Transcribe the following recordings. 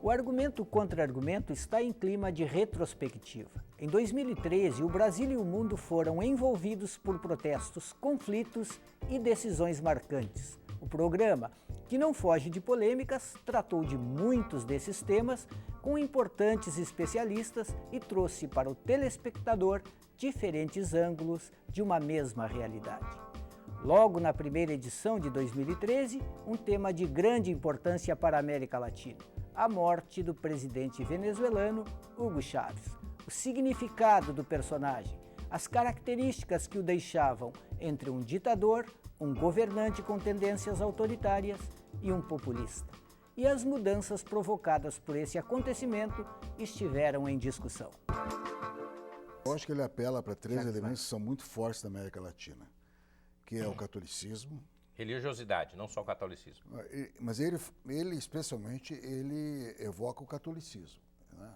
O argumento contra-argumento está em clima de retrospectiva. Em 2013, o Brasil e o mundo foram envolvidos por protestos, conflitos e decisões marcantes. O programa, que não foge de polêmicas, tratou de muitos desses temas com importantes especialistas e trouxe para o telespectador diferentes ângulos de uma mesma realidade. Logo na primeira edição de 2013, um tema de grande importância para a América Latina: a morte do presidente venezuelano Hugo Chávez. O significado do personagem, as características que o deixavam entre um ditador, um governante com tendências autoritárias e um populista. E as mudanças provocadas por esse acontecimento estiveram em discussão. Eu acho que ele apela para três elementos que são muito fortes da América Latina, que é o catolicismo. Religiosidade, não só o catolicismo. Mas ele especialmente, ele evoca o catolicismo, né?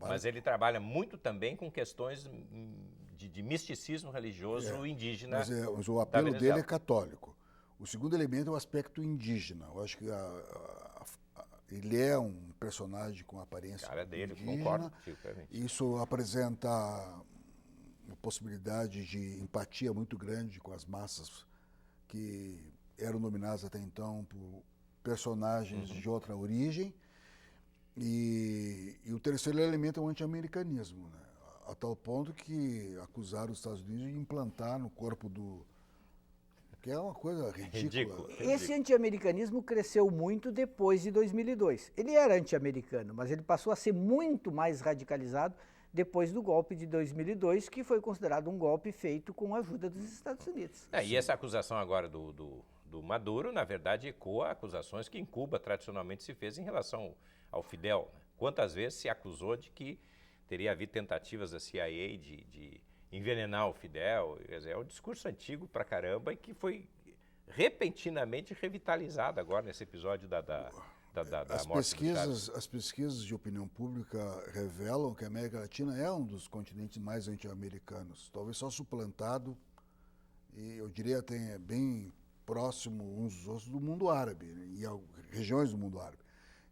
Mas ele trabalha muito também com questões de misticismo religioso indígena. Mas o apelo dele é católico. O segundo elemento é o aspecto indígena. Eu acho que ele é um personagem com aparência dele, indígena. Concordo. Isso apresenta uma possibilidade de empatia muito grande com as massas que eram dominadas até então por personagens de outra origem. E o terceiro elemento é o anti-americanismo, né? A tal ponto que acusaram os Estados Unidos de implantar no corpo do... que é uma coisa ridícula. Esse anti-americanismo cresceu muito depois de 2002. Ele era anti-americano, mas ele passou a ser muito mais radicalizado depois do golpe de 2002, que foi considerado um golpe feito com a ajuda dos Estados Unidos. E essa acusação agora do Maduro, na verdade, ecoa acusações que em Cuba tradicionalmente se fez em relação ao Fidel, né? Quantas vezes se acusou de que teria havido tentativas da CIA de envenenar o Fidel? Quer dizer, é um discurso antigo pra caramba e que foi repentinamente revitalizado agora nesse episódio da morte do Chávez. As pesquisas de opinião pública revelam que a América Latina é um dos continentes mais anti-americanos, talvez só suplantado, e eu diria até bem próximo uns dos outros do mundo árabe, né, e regiões do mundo árabe.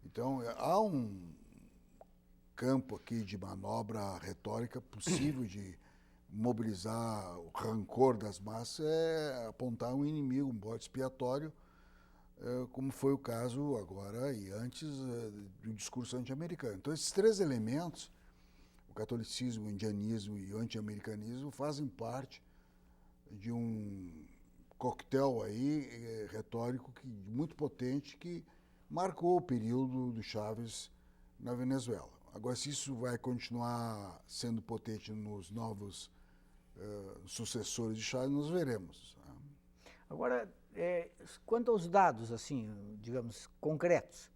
Então, há um campo aqui de manobra retórica possível de mobilizar o rancor das massas, é apontar um inimigo, um bode expiatório, como foi o caso agora e antes do discurso anti-americano. Então, esses três elementos, o catolicismo, o indianismo e o anti-americanismo, fazem parte de um coquetel aí retórico muito potente que marcou o período do Chávez na Venezuela. Agora, se isso vai continuar sendo potente nos novos sucessores de Chávez, nós veremos. Agora, quanto aos dados, assim, digamos, concretos,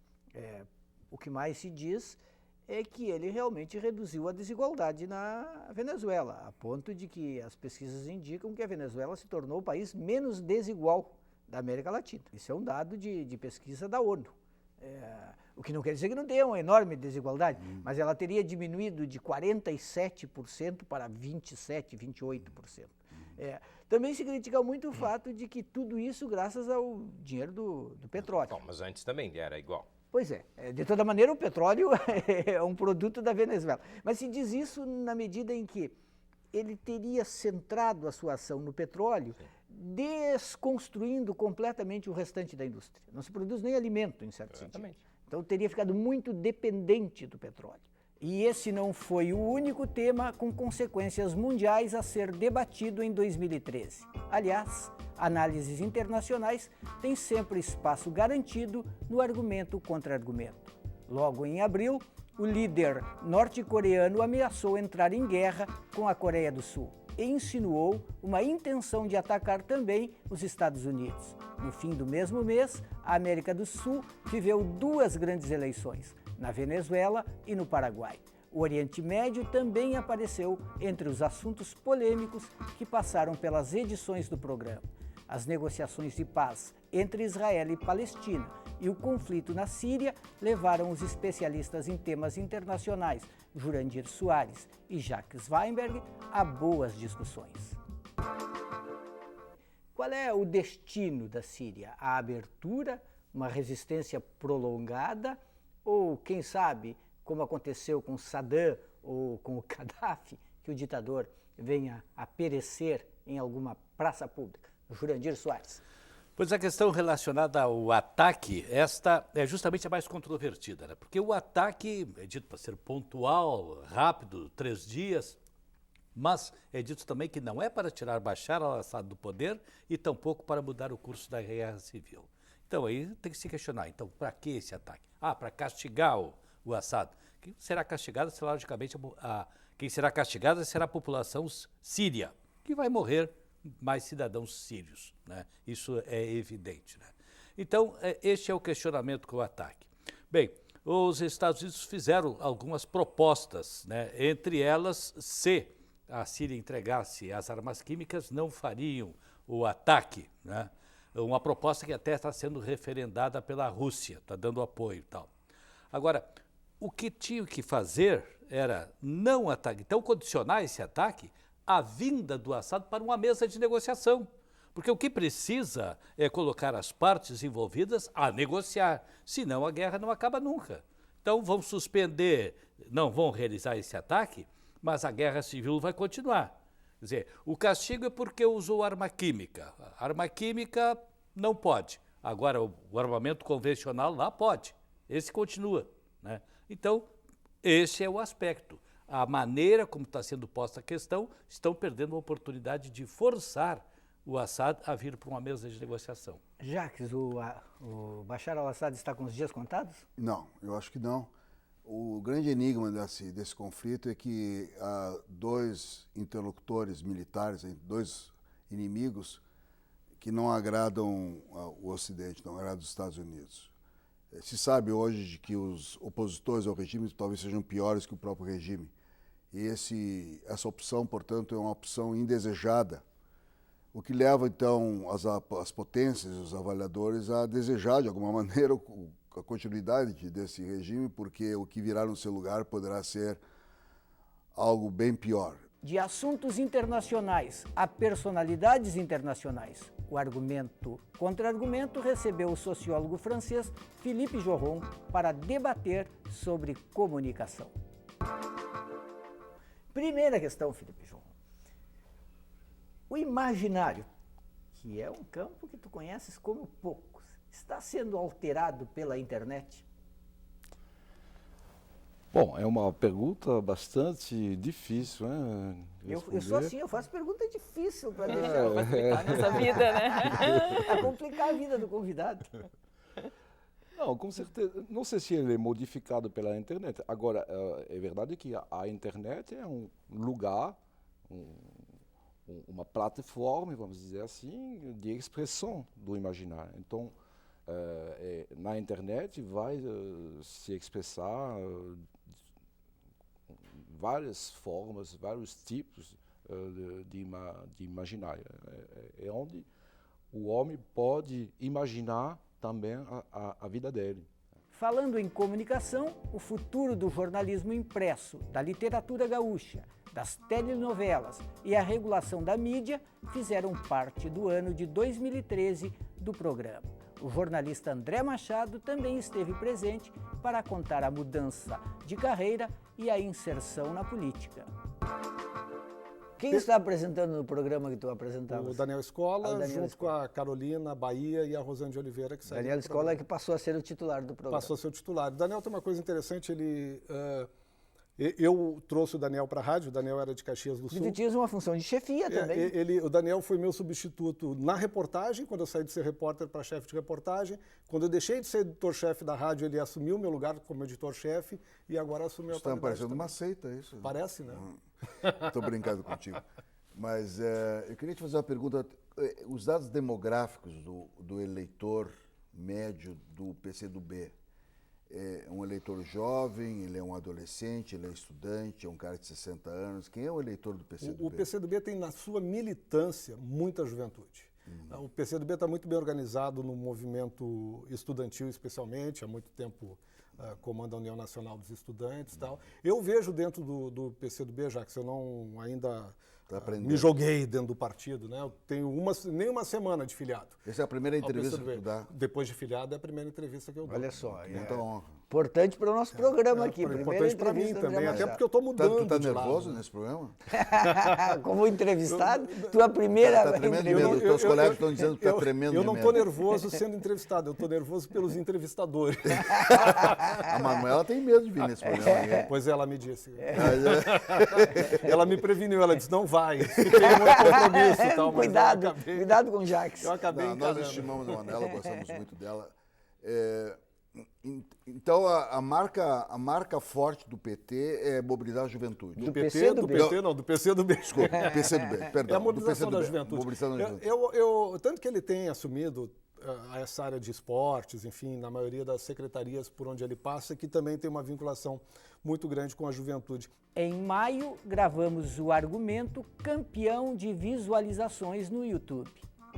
o que mais se diz é que ele realmente reduziu a desigualdade na Venezuela, a ponto de que as pesquisas indicam que a Venezuela se tornou o país menos desigual da América Latina. Isso é um dado de pesquisa da ONU. O que não quer dizer que não tenha uma enorme desigualdade, mas ela teria diminuído de 47% para 27%, 28%. Também se critica muito o fato de que tudo isso graças ao dinheiro do petróleo. Bom, mas antes também era igual. Pois é, de toda maneira o petróleo é um produto da Venezuela. Mas se diz isso na medida em que ele teria centrado a sua ação no petróleo, desconstruindo completamente o restante da indústria. Não se produz nem alimento, em certo sentido. Então teria ficado muito dependente do petróleo. E esse não foi o único tema com consequências mundiais a ser debatido em 2013. Aliás, análises internacionais têm sempre espaço garantido no argumento contra argumento. Logo em abril, o líder norte-coreano ameaçou entrar em guerra com a Coreia do Sul e insinuou uma intenção de atacar também os Estados Unidos. No fim do mesmo mês, a América do Sul viveu duas grandes eleições, na Venezuela e no Paraguai. O Oriente Médio também apareceu entre os assuntos polêmicos que passaram pelas edições do programa. As negociações de paz entre Israel e Palestina e o conflito na Síria levaram os especialistas em temas internacionais Jurandir Soares e Jacques Weinberg a boas discussões. Qual é o destino da Síria? A abertura, uma resistência prolongada ou quem sabe, como aconteceu com Saddam ou com o Gaddafi, que o ditador venha a perecer em alguma praça pública. Jurandir Soares. Pois a questão relacionada ao ataque, esta é justamente a mais controvertida, né? Porque o ataque é dito para ser pontual, rápido, 3 dias, mas é dito também que não é para tirar Bashar al-Assad do poder e tampouco para mudar o curso da guerra civil. Então aí tem que se questionar, então para que esse ataque? Para castigar o Assad. Quem será castigado será, logicamente, quem será castigada será a população síria, que vai morrer mais cidadãos sírios, né? Isso é evidente, né? Então, este é o questionamento com o ataque. Bem, os Estados Unidos fizeram algumas propostas, né? Entre elas, se a Síria entregasse as armas químicas, não fariam o ataque, né? Uma proposta que até está sendo referendada pela Rússia, está dando apoio e tal. Agora, o que tinham que fazer era não atacar, então condicionar esse ataque à vinda do Assad para uma mesa de negociação. Porque o que precisa é colocar as partes envolvidas a negociar, senão a guerra não acaba nunca. Então vão suspender, não vão realizar esse ataque, mas a guerra civil vai continuar. Quer dizer, o castigo é porque usou arma química. A arma química não pode. Agora, o armamento convencional lá pode. Esse continua, né? Então, esse é o aspecto. A maneira como está sendo posta a questão, estão perdendo a oportunidade de forçar o Assad a vir para uma mesa de negociação. Jacques, o Bashar al-Assad está com os dias contados? Não, eu acho que não. O grande enigma desse conflito é que há 2 interlocutores militares, 2 inimigos que não agradam o Ocidente, não agradam os Estados Unidos. Se sabe hoje de que os opositores ao regime talvez sejam piores que o próprio regime. E essa opção, portanto, é uma opção indesejada, o que leva, então, as potências, os avaliadores, a desejar, de alguma maneira, a continuidade desse regime, porque o que virá no seu lugar poderá ser algo bem pior. De assuntos internacionais a personalidades internacionais, o argumento contra-argumento recebeu o sociólogo francês Philippe Joron para debater sobre comunicação. Primeira questão, Philippe Joron. O imaginário, que é um campo que tu conheces como poucos, está sendo alterado pela internet? Bom, é uma pergunta bastante difícil, né? Eu sou assim, eu faço pergunta difícil para deixar facilitar nossa vida, né? a complicar a vida do convidado. Não, com certeza. Não sei se ele é modificado pela internet. Agora, é verdade que a internet é um lugar, uma plataforma, vamos dizer assim, de expressão do imaginário. Então, na internet vai se expressar várias formas, vários tipos de imaginário. É onde o homem pode imaginar também a vida dele. Falando em comunicação, o futuro do jornalismo impresso, da literatura gaúcha, das telenovelas e a regulação da mídia fizeram parte do ano de 2013 do programa. O jornalista André Machado também esteve presente para contar a mudança de carreira e a inserção na política. Quem está apresentando no programa que tu apresentava? O Daniel Escola, junto com a Carolina Bahia e a Rosane de Oliveira, que saiu. Daniel Escola é que passou a ser o titular do programa. Passou a ser o titular. O Daniel tem uma coisa interessante, eu trouxe o Daniel para a rádio, o Daniel era de Caxias do Sul. E tu tinhas uma função de chefia também. O Daniel foi meu substituto na reportagem, quando eu saí de ser repórter para chefe de reportagem. Quando eu deixei de ser editor-chefe da rádio, ele assumiu o meu lugar como editor-chefe e agora assumiu a qualidade. Está parecendo uma seita isso. Parece, né? Estou brincando contigo. Mas eu queria te fazer uma pergunta. Os dados demográficos do eleitor médio do PCdoB, é um eleitor jovem, ele é um adolescente, ele é estudante, é um cara de 60 anos. Quem é o eleitor do PCdoB? O PCdoB tem na sua militância muita juventude. O PCdoB está muito bem organizado no movimento estudantil, especialmente, há muito tempo comanda a União Nacional dos Estudantes e tal. Eu vejo dentro do PCdoB, já que eu não ainda me joguei dentro do partido, né? Eu tenho nem uma semana de filiado. Essa é a primeira entrevista que tu dá? Depois de filiado é a primeira entrevista que eu dou. Olha só. Muita honra. Importante para o nosso programa aqui. Importante para mim também, até porque eu estou Tu mudando tá de nervoso lado. nesse programa? Como entrevistado, tua primeira Tá tremendo de medo. Teus colegas estão dizendo que tá tremendo Eu de não medo. estou nervoso sendo entrevistado, eu estou nervoso pelos entrevistadores. A Manuela tem medo de vir nesse programa. Né? Pois ela me disse. Ela me preveniu, ela disse, não vai, tem um outro compromisso e tal. Cuidado, cuidado com o Jax. Eu acabei Nós encarando. estimamos a Manuela, gostamos muito dela. Então, a marca forte do PT é mobilizar a juventude. Do PC PT, do do B. PT, não, do PC do B. Desculpa, PCdoB, perdão. É a mobilização do da PC do B, juventude. mobilização da juventude. Tanto que ele tem assumido essa área de esportes, enfim, na maioria das secretarias por onde ele passa, que também tem uma vinculação muito grande com a juventude. Em maio, gravamos o argumento campeão de visualizações no YouTube,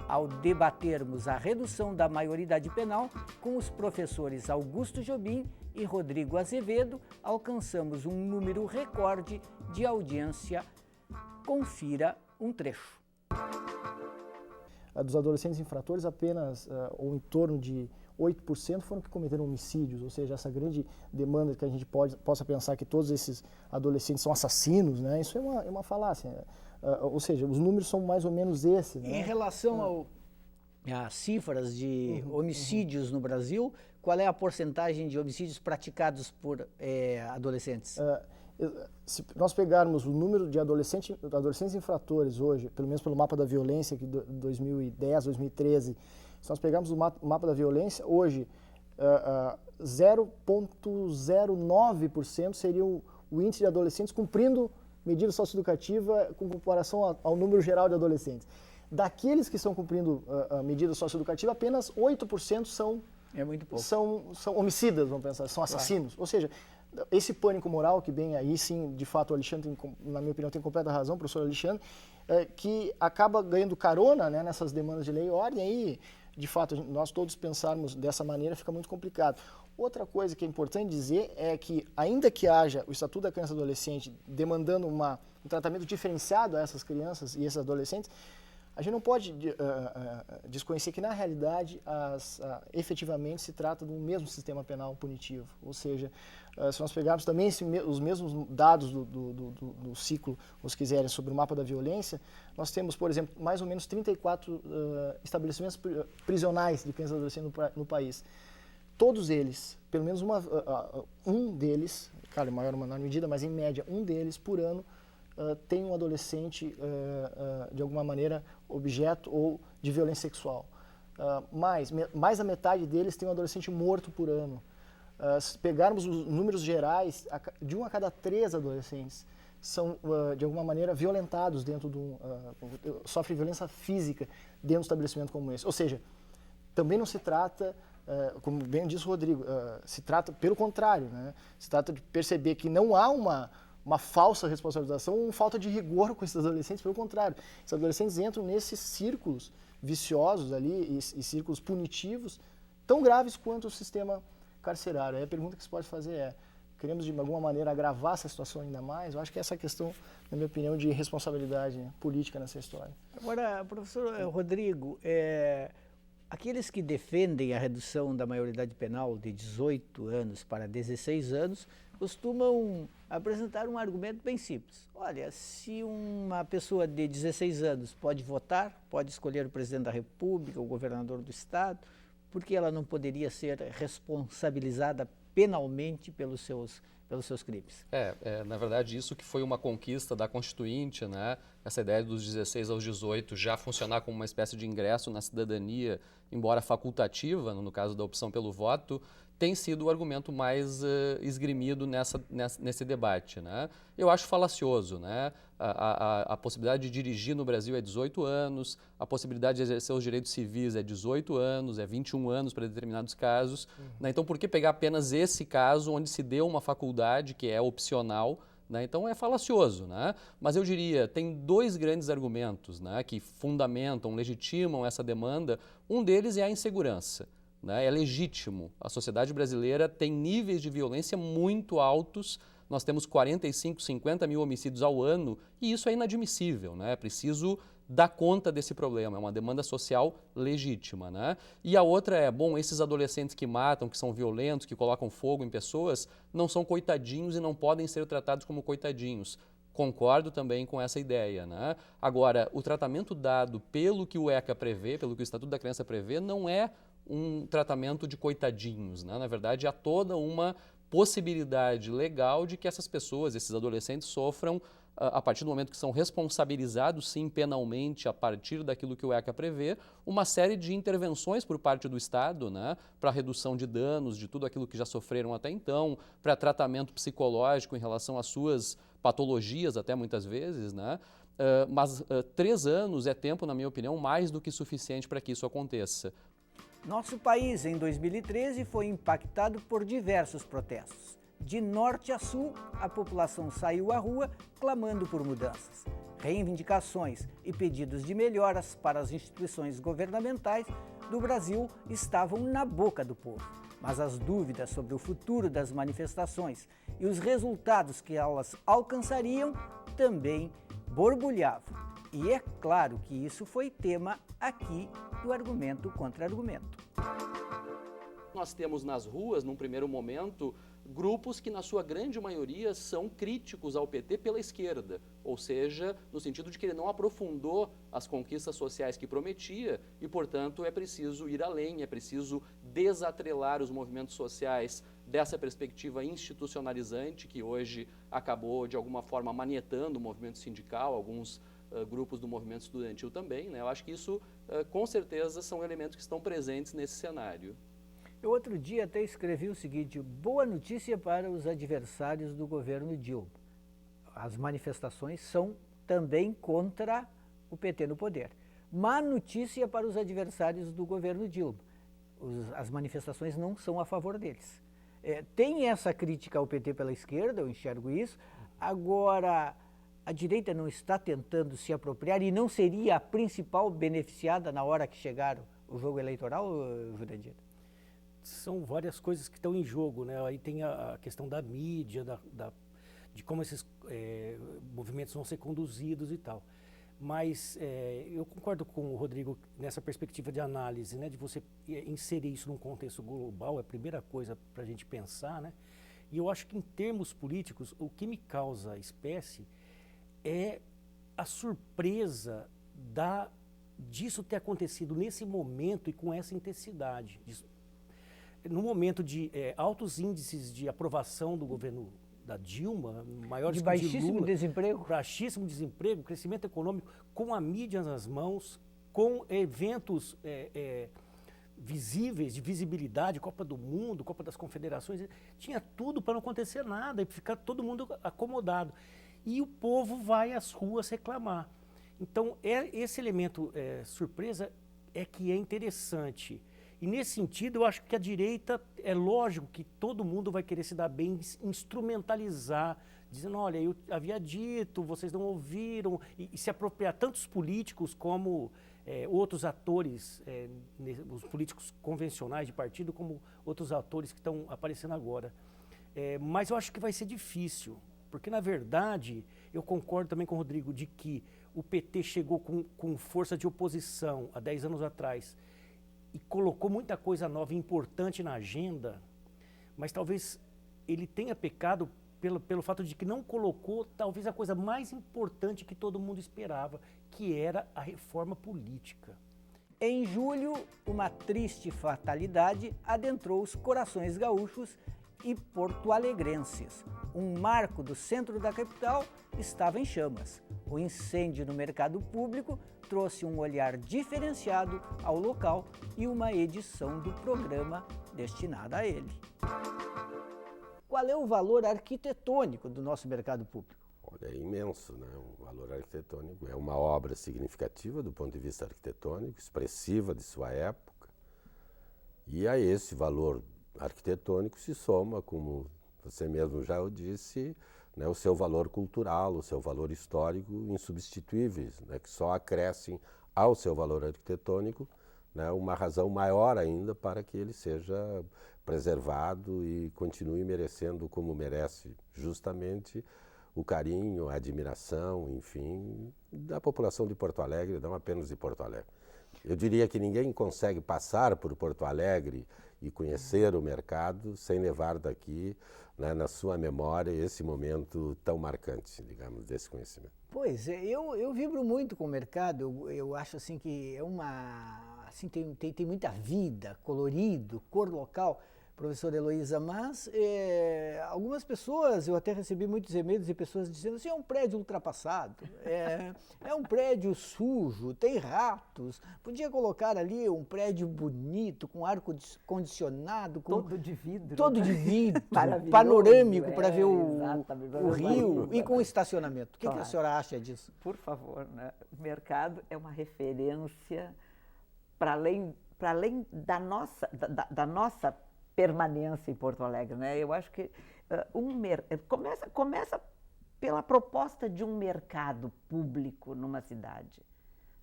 ao debatermos a redução da maioridade penal com os professores Augusto Jobim e Rodrigo Azevedo, alcançamos um número recorde de audiência. Confira um trecho. Dos adolescentes infratores, apenas ou em torno de 8% foram que cometeram homicídios, ou seja, essa grande demanda que a gente possa pensar que todos esses adolescentes são assassinos, né? Isso é uma falácia. Ou seja, os números são mais ou menos esses. Né? Em relação às cifras de homicídios no Brasil, qual é a porcentagem de homicídios praticados por adolescentes? Se nós pegarmos o número de adolescentes infratores hoje, pelo menos pelo mapa da violência de 2010, 2013, se nós pegarmos o mapa da violência, hoje 0,09% seria o índice de adolescentes cumprindo medida socioeducativa com comparação ao número geral de adolescentes. Daqueles que estão cumprindo a medida socioeducativa, apenas 8% são homicidas, vamos pensar, são assassinos. Ou seja, esse pânico moral que bem aí sim, de fato, o Alexandre, na minha opinião, tem completa razão, o professor Alexandre, que acaba ganhando carona, né, nessas demandas de lei e ordem, aí, de fato, nós todos pensarmos dessa maneira fica muito complicado. Outra coisa que é importante dizer é que, ainda que haja o Estatuto da Criança e Adolescente demandando um tratamento diferenciado a essas crianças e esses adolescentes, a gente não pode desconhecer que, na realidade, efetivamente se trata do mesmo sistema penal punitivo. Ou seja, se nós pegarmos também os mesmos dados do ciclo, se quiserem, sobre o mapa da violência, nós temos, por exemplo, mais ou menos 34 estabelecimentos prisionais de crianças e adolescentes no país. Todos eles, pelo menos um deles, claro, em maior ou menor medida, mas em média, um deles por ano, tem um adolescente, de alguma maneira, objeto ou de violência sexual. Mais da metade deles tem um adolescente morto por ano. Se pegarmos os números gerais, de 1 a cada 3 adolescentes são, de alguma maneira, violentados sofrem violência física dentro de um estabelecimento como esse. Ou seja, também não se trata, como bem disse o Rodrigo, se trata, pelo contrário, né? Se trata de perceber que não há uma falsa responsabilização, uma falta de rigor com esses adolescentes, pelo contrário. Esses adolescentes entram nesses círculos viciosos ali e círculos punitivos tão graves quanto o sistema carcerário. Aí a pergunta que se pode fazer é, queremos de alguma maneira agravar essa situação ainda mais? Eu acho que essa questão, na minha opinião, de responsabilidade política nessa história. Agora, professor Rodrigo, aqueles que defendem a redução da maioridade penal de 18 anos para 16 anos costumam apresentar um argumento bem simples. Olha, se uma pessoa de 16 anos pode votar, pode escolher o presidente da República, o governador do estado, por que ela não poderia ser responsabilizada penalmente pelos seus crimes? Na verdade, isso que foi uma conquista da Constituinte, né? Essa ideia dos 16 aos 18 já funcionar como uma espécie de ingresso na cidadania, embora facultativa, no caso da opção pelo voto, tem sido o argumento mais esgrimido nesse debate, né? Eu acho falacioso, né? A possibilidade de dirigir no Brasil é 18 anos, a possibilidade de exercer os direitos civis é 18 anos, é 21 anos para determinados casos. Né? Então, por que pegar apenas esse caso onde se deu uma faculdade que é opcional? Né? Então, é falacioso, né? Mas eu diria, tem dois grandes argumentos, né, que fundamentam, legitimam essa demanda. Um deles é a insegurança. Né? É legítimo. A sociedade brasileira tem níveis de violência muito altos, nós temos 45, 50 mil homicídios ao ano e isso é inadmissível, né? É preciso dar conta desse problema, é uma demanda social legítima, né? E a outra é, bom, esses adolescentes que matam, que são violentos, que colocam fogo em pessoas, não são coitadinhos e não podem ser tratados como coitadinhos. Concordo também com essa ideia, né? Agora, o tratamento dado pelo que o ECA prevê, pelo que o Estatuto da Criança prevê, não é um tratamento de coitadinhos, né? Na verdade, há toda uma possibilidade legal de que essas pessoas, esses adolescentes, sofram a partir do momento que são responsabilizados, sim, penalmente, a partir daquilo que o ECA prevê, uma série de intervenções por parte do Estado, né, para redução de danos, de tudo aquilo que já sofreram até então, para tratamento psicológico em relação às suas patologias, até muitas vezes, né? Mas 3 anos é tempo, na minha opinião, mais do que suficiente para que isso aconteça. Nosso país, em 2013, foi impactado por diversos protestos. De norte a sul, a população saiu à rua clamando por mudanças. Reivindicações e pedidos de melhoras para as instituições governamentais do Brasil estavam na boca do povo. Mas as dúvidas sobre o futuro das manifestações e os resultados que elas alcançariam também borbulhavam. E é claro que isso foi tema aqui do Argumento contra Argumento. Nós temos nas ruas, num primeiro momento, grupos que, na sua grande maioria, são críticos ao PT pela esquerda, ou seja, no sentido de que ele não aprofundou as conquistas sociais que prometia e, portanto, é preciso ir além, é preciso desatrelar os movimentos sociais dessa perspectiva institucionalizante que hoje acabou, de alguma forma, manietando o movimento sindical, alguns grupos do movimento estudantil também, né? Eu acho que isso, com certeza, são elementos que estão presentes nesse cenário. Eu outro dia até escrevi o seguinte: boa notícia para os adversários do governo Dilma. As manifestações são também contra o PT no poder. Má notícia para os adversários do governo Dilma. As manifestações não são a favor deles. Tem essa crítica ao PT pela esquerda, eu enxergo isso. Agora, a direita não está tentando se apropriar e não seria a principal beneficiada na hora que chegar o jogo eleitoral, Jurandir? São várias coisas que estão em jogo, né? Aí tem a questão da mídia, de como esses movimentos vão ser conduzidos e tal. Mas eu concordo com o Rodrigo nessa perspectiva de análise, né? De você inserir isso num contexto global, é a primeira coisa para a gente pensar, né? E eu acho que em termos políticos, o que me causa espécie é a surpresa disso ter acontecido nesse momento e com essa intensidade. No momento de altos índices de aprovação do governo da Dilma, maiores de que o de baixíssimo Lula, desemprego, baixíssimo desemprego, crescimento econômico, com a mídia nas mãos, com eventos visíveis, de visibilidade, Copa do Mundo, Copa das Confederações, tinha tudo para não acontecer nada e ficar todo mundo acomodado. E o povo vai às ruas reclamar. Então, esse elemento surpresa é que é interessante. E nesse sentido, eu acho que a direita, é lógico que todo mundo vai querer se dar bem, instrumentalizar, dizendo, olha, eu havia dito, vocês não ouviram, e se apropriar tantos políticos como outros atores, os políticos convencionais de partido, como outros atores que estão aparecendo agora. Mas eu acho que vai ser difícil, porque, na verdade, eu concordo também com o Rodrigo de que o PT chegou com força de oposição há 10 anos atrás, e colocou muita coisa nova e importante na agenda, mas talvez ele tenha pecado pelo fato de que não colocou talvez a coisa mais importante que todo mundo esperava, que era a reforma política. Em julho, uma triste fatalidade adentrou os corações gaúchos e porto-alegrenses. Um marco do centro da capital estava em chamas. O incêndio no mercado público trouxe um olhar diferenciado ao local e uma edição do programa destinada a ele. Qual é o valor arquitetônico do nosso mercado público? Olha, é imenso, né? O valor arquitetônico é uma obra significativa do ponto de vista arquitetônico, expressiva de sua época. E a esse valor arquitetônico se soma, como você mesmo já o disse, né, o seu valor cultural, o seu valor histórico insubstituíveis, né, que só acrescem ao seu valor arquitetônico, né, uma razão maior ainda para que ele seja preservado e continue merecendo como merece justamente o carinho, a admiração, enfim, da população de Porto Alegre, não apenas de Porto Alegre. Eu diria que ninguém consegue passar por Porto Alegre e conhecer o mercado sem levar daqui, né, na sua memória, esse momento tão marcante, digamos, desse conhecimento. Pois é, eu vibro muito com o mercado, eu acho assim que é uma, assim, tem muita vida, colorido, cor local, professora Heloísa, mas algumas pessoas, eu até recebi muitos e-mails de pessoas dizendo assim, é um prédio ultrapassado, é um prédio sujo, tem ratos, podia colocar ali um prédio bonito, com ar-condicionado, todo de vidro. Todo de vidro, panorâmico para ver o rio e com estacionamento. O que a senhora acha disso? Por favor, né? O mercado é uma referência para além da nossa permanência em Porto Alegre, né? Eu acho que começa pela proposta de um mercado público numa cidade,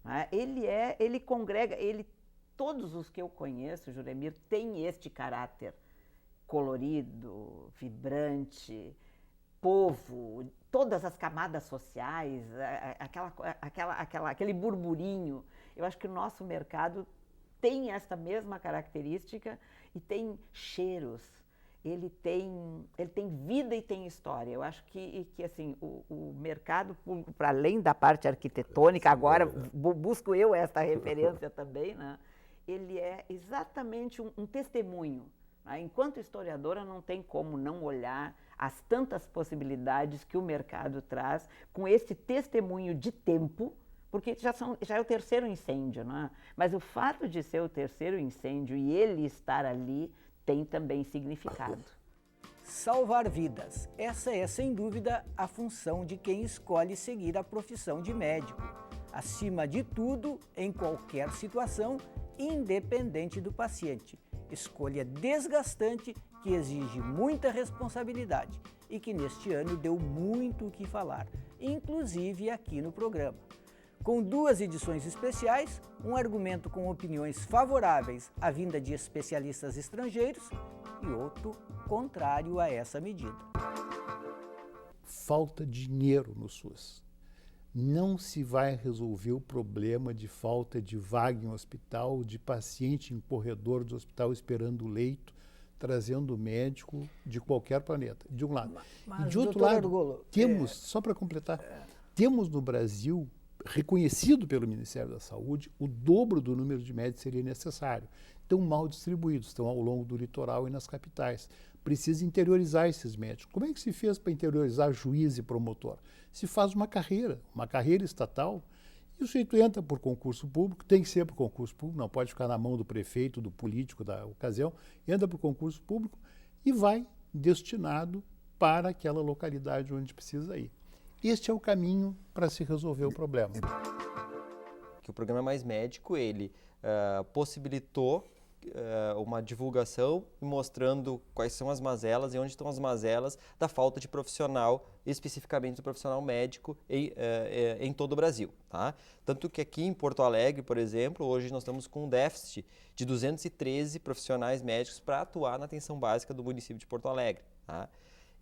né? Ele congrega, todos os que eu conheço, Juremir, têm este caráter colorido, vibrante, povo, todas as camadas sociais, aquele burburinho. Eu acho que o nosso mercado tem esta mesma característica e tem cheiros, ele tem vida e tem história. Eu acho que assim, o mercado público, para além da parte arquitetônica, agora busco eu esta referência também, né? Ele é exatamente um testemunho. Né? Enquanto historiadora, não tem como não olhar as tantas possibilidades que o mercado traz com esse testemunho de tempo, porque já é o terceiro incêndio, né? Mas o fato de ser o terceiro incêndio e ele estar ali tem também significado. Salvar vidas. Essa é, sem dúvida, a função de quem escolhe seguir a profissão de médico. Acima de tudo, em qualquer situação, independente do paciente. Escolha desgastante que exige muita responsabilidade e que neste ano deu muito o que falar, inclusive aqui no programa. Com 2 edições especiais, um argumento com opiniões favoráveis à vinda de especialistas estrangeiros e outro contrário a essa medida. Falta dinheiro no SUS. Não se vai resolver o problema de falta de vaga em hospital, de paciente em corredor do hospital esperando leito, trazendo médico de qualquer planeta, de um lado. Mas, e de outro lado, temos, só para completar, temos no Brasil, reconhecido pelo Ministério da Saúde, o dobro do número de médicos seria necessário. Estão mal distribuídos, estão ao longo do litoral e nas capitais. Precisa interiorizar esses médicos. Como é que se fez para interiorizar juiz e promotor? Se faz uma carreira estatal, e o sujeito entra por concurso público, tem que ser por concurso público, não pode ficar na mão do prefeito, do político da ocasião, entra por concurso público e vai destinado para aquela localidade onde precisa ir. Este é o caminho para se resolver o problema. Que o programa Mais Médico, ele possibilitou uma divulgação mostrando quais são as mazelas e onde estão as mazelas da falta de profissional, especificamente do profissional médico em todo o Brasil. Tá? Tanto que aqui em Porto Alegre, por exemplo, hoje nós estamos com um déficit de 213 profissionais médicos para atuar na atenção básica do município de Porto Alegre. Tá?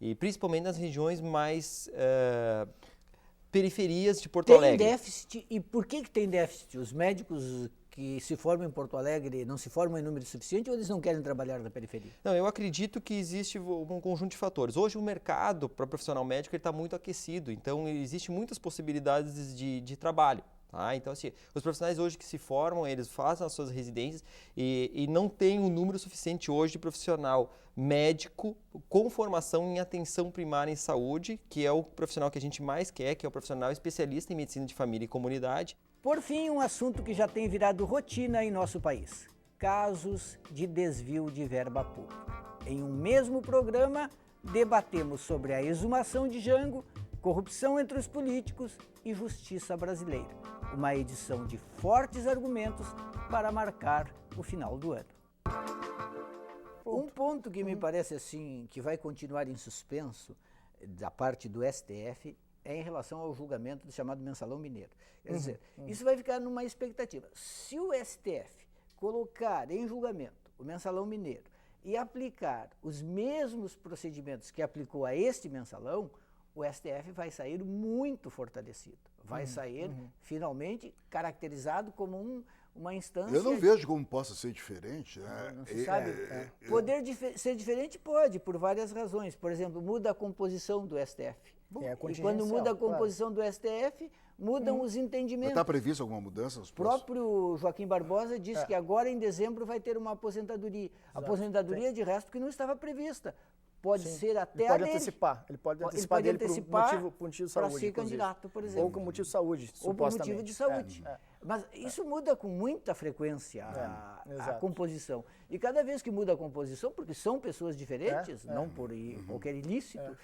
E principalmente nas regiões mais periferias de Porto Alegre. Tem déficit, e por que tem déficit? Os médicos que se formam em Porto Alegre não se formam em número suficiente ou eles não querem trabalhar na periferia? Não, eu acredito que existe um conjunto de fatores. Hoje o mercado para profissional médico está muito aquecido, então existem muitas possibilidades de trabalho. Tá? Então, assim, os profissionais hoje que se formam, eles fazem as suas residências e não tem um número suficiente hoje de profissional médico com formação em atenção primária em saúde, que é o profissional que a gente mais quer, que é o profissional especialista em medicina de família e comunidade. Por fim, um assunto que já tem virado rotina em nosso país: casos de desvio de verba pública. Em um mesmo programa, debatemos sobre a exumação de Jango, corrupção entre os políticos e justiça brasileira. Uma edição de fortes argumentos para marcar o final do ano. Um ponto que me parece assim que vai continuar em suspenso da parte do STF é em relação ao julgamento do chamado Mensalão Mineiro. Quer dizer, isso vai ficar numa expectativa. Se o STF colocar em julgamento o Mensalão Mineiro e aplicar os mesmos procedimentos que aplicou a este mensalão, o STF vai sair muito fortalecido. Vai sair, finalmente, caracterizado como uma instância... Eu não vejo como possa ser diferente. Né? Não se sabe. Poder ser diferente pode, por várias razões. Por exemplo, muda a composição do STF. E quando muda a composição do STF, mudam os entendimentos. Está previsto alguma mudança? O próprio Joaquim Barbosa disse que agora, em dezembro, vai ter uma aposentadoria. Exato. Aposentadoria, de resto, que não estava prevista. Pode ser até ele pode antecipar. Ele pode antecipar dele por motivo de saúde. Para ser candidato, por exemplo. Ou com motivo de saúde, ou por motivo de saúde. Mas isso muda com muita frequência a composição. E cada vez que muda a composição, porque são pessoas diferentes, não por qualquer ilícito,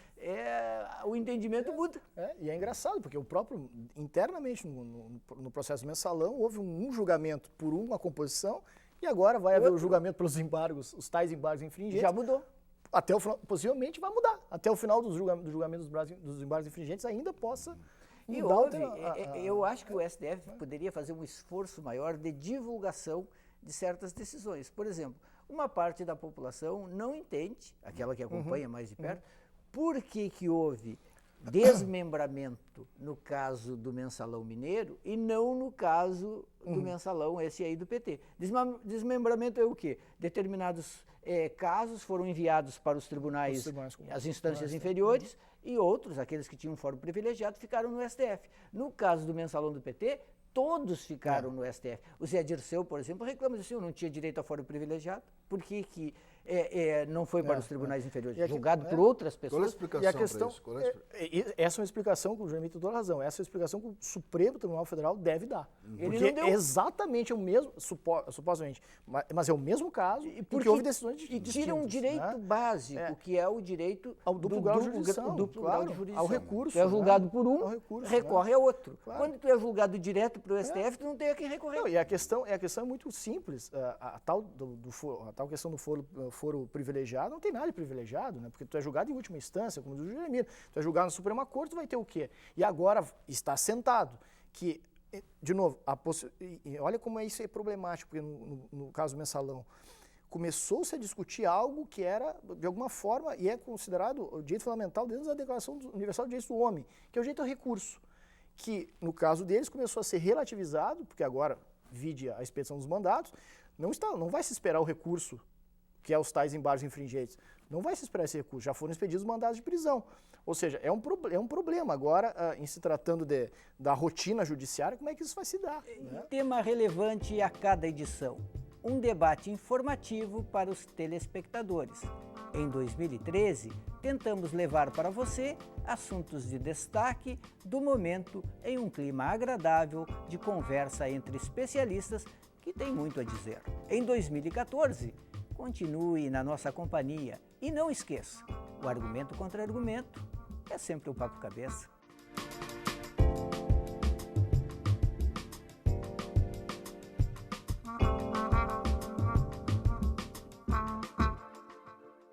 o entendimento muda. E é engraçado, porque o próprio, internamente, no processo mensalão, houve um julgamento por uma composição e agora vai haver o julgamento pelos embargos, os tais embargos infringentes. Já mudou. Até o final, possivelmente vai mudar. Até o final do julgamento dos embargos infringentes ainda possa mudar. Eu acho que o STF poderia fazer um esforço maior de divulgação de certas decisões. Por exemplo, uma parte da população não entende, aquela que acompanha mais de perto, por que houve desmembramento no caso do mensalão mineiro e não no caso do mensalão esse aí do PT. Desmembramento é o quê? Determinados casos foram enviados para os tribunais, as instâncias inferiores, e outros, aqueles que tinham fórum privilegiado, ficaram no STF. No caso do mensalão do PT, todos ficaram no STF. O Zé Dirceu, por exemplo, reclama assim, eu não tinha direito a fórum privilegiado, por que não foi para os tribunais inferiores, julgado por outras pessoas? Qual é a explicação para isso? Essa é uma explicação que o João Emílio tem toda razão, essa é a explicação que o Supremo Tribunal Federal deve dar. Porque é exatamente o mesmo, supostamente, mas é o mesmo caso e porque houve decisões distintas. E tira um direito básico, que é o direito ao duplo grau de jurisdição, grau de jurisdição. Ao recurso. Tu é julgado por um, recorre a outro. Quando tu é julgado direto para o STF, tu não tem a quem recorrer. E a questão é muito simples. A tal questão do foro privilegiado não tem nada de privilegiado, né? Porque tu é julgado em última instância, como diz o João Emílio. Tu é julgado na Suprema Corte, tu vai ter o quê? E agora está sentado que, de novo, olha como isso é problemático, porque no caso do mensalão, começou-se a discutir algo que era, de alguma forma, e é considerado o direito fundamental dentro da Declaração Universal dos Direitos do Homem, que é o direito ao recurso, que, no caso deles, começou a ser relativizado, porque agora, vide a expedição dos mandatos, não vai se esperar o recurso, que é os tais embargos infringentes. Não vai se esperar esse recurso, já foram expedidos mandados de prisão. Ou seja, é um problema. Agora, em se tratando da rotina judiciária, como é que isso vai se dar? Né? Tema relevante a cada edição. Um debate informativo para os telespectadores. Em 2013, tentamos levar para você assuntos de destaque do momento em um clima agradável de conversa entre especialistas que têm muito a dizer. Em 2014, continue na nossa companhia e não esqueça, o argumento contra argumento é sempre um papo cabeça.